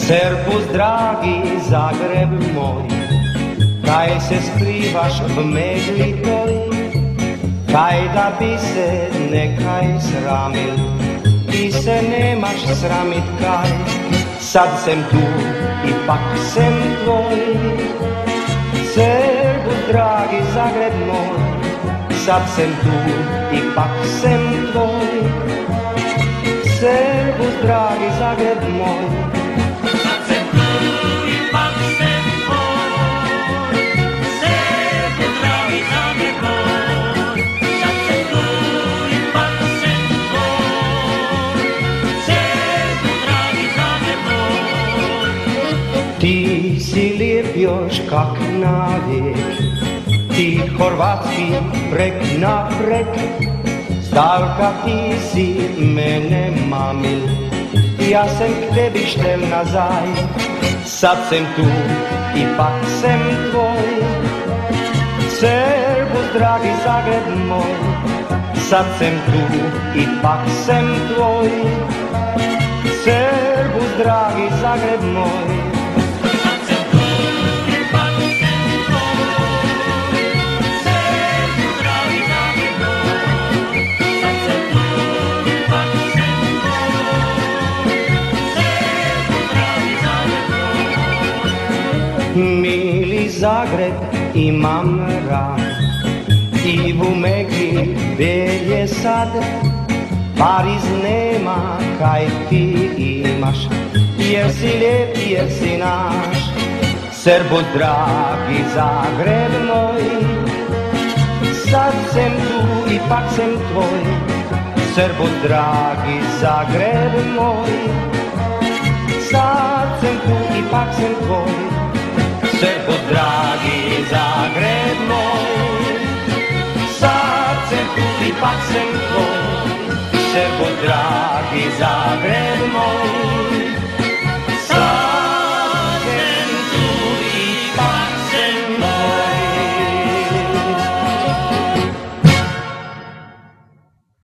Servus, dragi Zagreb moj, kaj se skrivaš v megli toj, kaj da bi se nekaj sramil, ti se nemaš sramit kaj, sad sem tu, ipak sem tvoj. Servus, dragi Zagreb moj, sad sem tu, ipak sem tvoj. Servus, dragi Zagreb moj, ti si lijep još kak navijek, ti horvatski prek na prek, Stalka ti si mene mamil, ja sam k tebi štel nazaj, sad sem tu, ipak sem tvoj. Servus, dragi Zagreb moj, sad sem tu, ipak sem tvoj. Servus, dragi Zagreb moj, mili Zagreb, imam rad, i v megli belje sad, Pariz nema kaj ti imaš, jer si lijep, jer si naš. Servus, dragi Zagreb moj, sad sem tu, ipak sem tvoj. Servus, dragi Zagreb moj, sad sem tu, ipak sem tvoj. Servus, dragi Zagreb moj, sad sem tu, ipak sem tvoj. Servus, dragi Zagreb